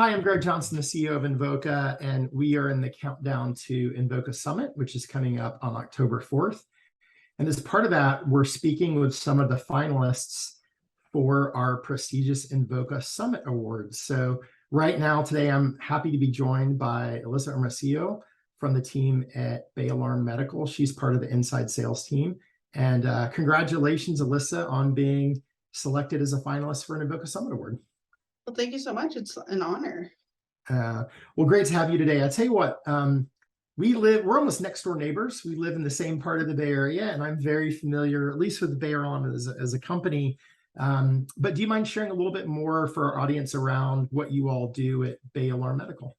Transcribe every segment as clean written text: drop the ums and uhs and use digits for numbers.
Hi, I'm Greg Johnson, the CEO of Invoca, and we are in the countdown to Invoca Summit, which is coming up on October 4th. And as part of that, we're speaking with some of the finalists for our prestigious Invoca Summit Awards. So right now, today, I'm happy to be joined by Alyssa Hermosillo from the team at Bay Alarm Medical. She's part of the inside sales team. And congratulations, Alyssa, on being selected as a finalist for an Invoca Summit Award. Well, thank you so much. It's an honor. Well, great to have you today. I tell you what, we're almost next door neighbors. We live in the same part of the Bay Area, and I'm very familiar, at least with the Bay Alarm as a company. But do you mind sharing a little bit more for our audience around what you all do at Bay Alarm Medical?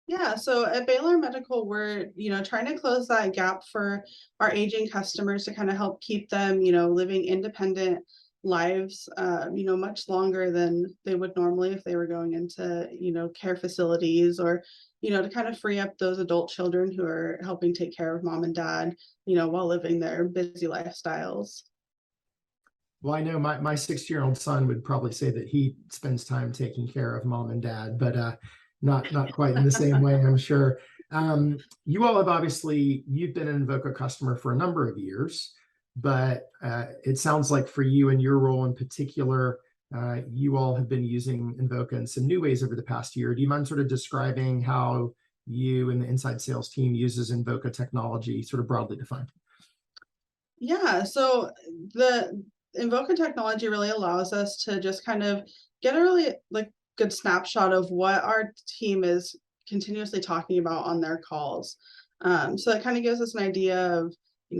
Yeah, so at Bay Alarm Medical, we're trying to close that gap for our aging customers to kind of help keep them living independent lives much longer than they would normally if they were going into care facilities, or to kind of free up those adult children who are helping take care of mom and dad while living their busy lifestyles. Well, I know my 6-year-old son would probably say that he spends time taking care of mom and dad, but not quite in the same way, I'm sure. You all have you've been an Invoca customer for a number of years, but it sounds like for you and your role in particular, you all have been using Invoca in some new ways over the past year. Do you mind sort of describing how you and the inside sales team uses Invoca technology, sort of broadly defined? Yeah, so the Invoca technology really allows us to just kind of get a really good snapshot of what our team is continuously talking about on their calls. So it kind of gives us an idea of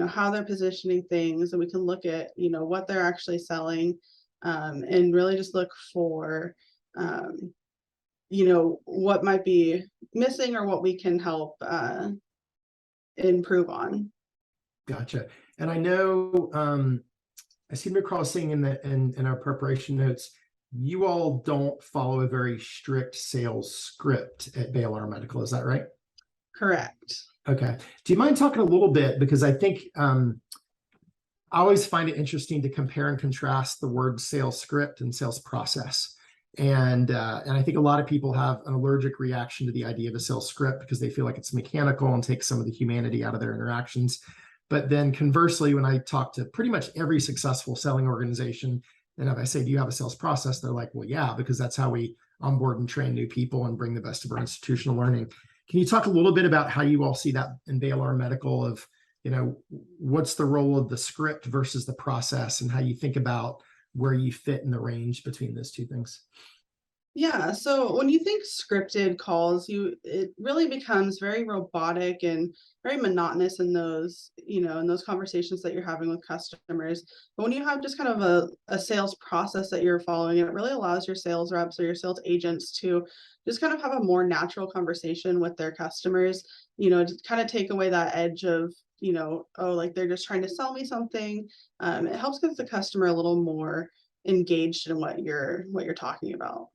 how they're positioning things, and we can look at what they're actually selling, and really just look for what might be missing or what we can help improve on. Gotcha. And I know I seem to recall seeing in our preparation notes, you all don't follow a very strict sales script at Bay Alarm Medical. Is that right? Correct. Okay. Do you mind talking a little bit, because I think I always find it interesting to compare and contrast the word sales script and sales process. And I think a lot of people have an allergic reaction to the idea of a sales script because they feel like it's mechanical and takes some of the humanity out of their interactions. But then conversely, when I talk to pretty much every successful selling organization, and if I say, do you have a sales process? They're like, well, yeah, because that's how we onboard and train new people and bring the best of our institutional learning. Can you talk a little bit about how you all see that in Bay Alarm Medical of, what's the role of the script versus the process, and how you think about where you fit in the range between those two things? Yeah, so when you think scripted calls, it really becomes very robotic and very monotonous in those, in those conversations that you're having with customers. But when you have just kind of a sales process that you're following, it really allows your sales reps or your sales agents to just kind of have a more natural conversation with their customers, to kind of take away that edge of, oh, like they're just trying to sell me something. It helps get the customer a little more engaged in what you're talking about.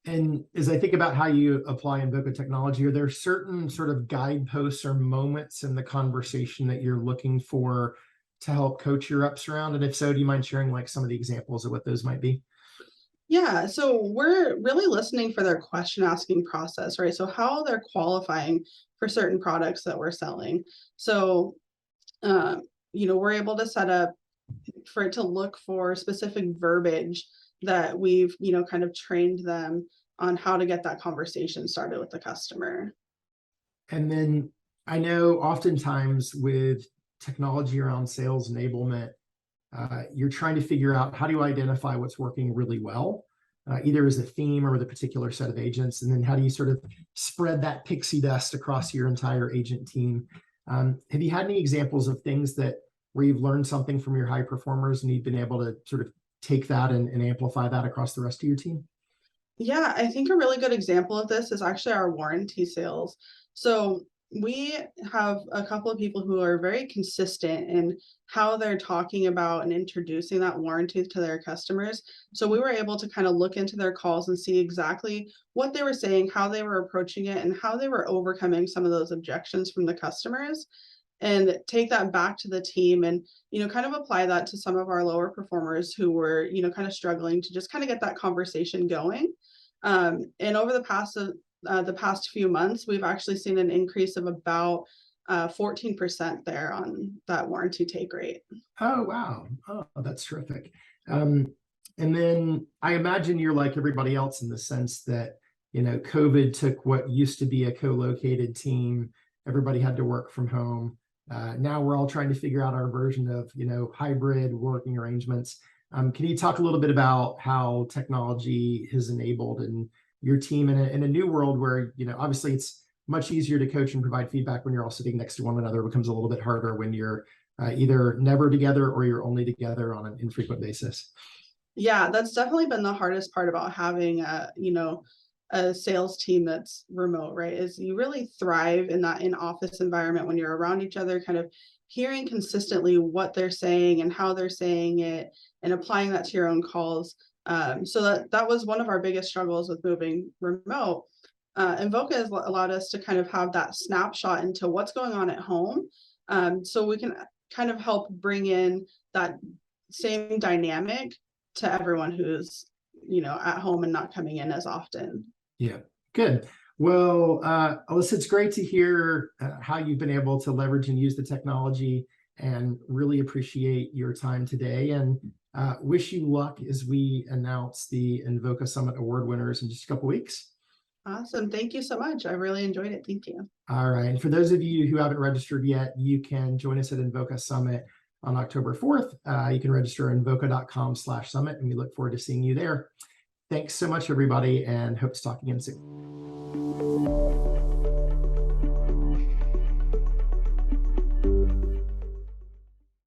And as I think about how you apply Invoca technology, are there certain sort of guideposts or moments in the conversation that you're looking for to help coach your reps around? And if so, do you mind sharing like some of the examples of what those might be? Yeah, so we're really listening for their question asking process, right? So how they're qualifying for certain products that we're selling. So, we're able to set up for it to look for specific verbiage that we've, kind of trained them on how to get that conversation started with the customer. And then I know oftentimes with technology around sales enablement, you're trying to figure out how do you identify what's working really well, either as a theme or with a particular set of agents, and then how do you sort of spread that pixie dust across your entire agent team? Have you had any examples of things where you've learned something from your high performers and you've been able to sort of take that and amplify that across the rest of your team? Yeah, I think a really good example of this is actually our warranty sales. So we have a couple of people who are very consistent in how they're talking about and introducing that warranty to their customers. So we were able to kind of look into their calls and see exactly what they were saying, how they were approaching it, and how they were overcoming some of those objections from the customers, and take that back to the team and kind of apply that to some of our lower performers who were kind of struggling to just kind of get that conversation going. And over the past few months, we've actually seen an increase of about 14% there on that warranty take rate. Oh, wow. Oh, that's terrific. And then I imagine you're like everybody else in the sense that, COVID took what used to be a co-located team. Everybody had to work from home. Now we're all trying to figure out our version of, hybrid working arrangements. Can you talk a little bit about how technology has enabled and your team in a new world where, obviously it's much easier to coach and provide feedback when you're all sitting next to one another. It becomes a little bit harder when you're either never together or you're only together on an infrequent basis. Yeah, that's definitely been the hardest part about having a sales team that's remote, right? Is you really thrive in that in-office environment when you're around each other, kind of hearing consistently what they're saying and how they're saying it and applying that to your own calls. So that was one of our biggest struggles with moving remote. Invoca has allowed us to kind of have that snapshot into what's going on at home. So we can kind of help bring in that same dynamic to everyone who's, at home and not coming in as often. Yeah, good. Well, Alyssa, it's great to hear how you've been able to leverage and use the technology, and really appreciate your time today, and wish you luck as we announce the Invoca Summit Award winners in just a couple weeks. Awesome. Thank you so much. I really enjoyed it. Thank you. All right. And for those of you who haven't registered yet, you can join us at Invoca Summit on October 4th. You can register at invoca.com/summit, and we look forward to seeing you there. Thanks so much, everybody, and hope to talk again soon.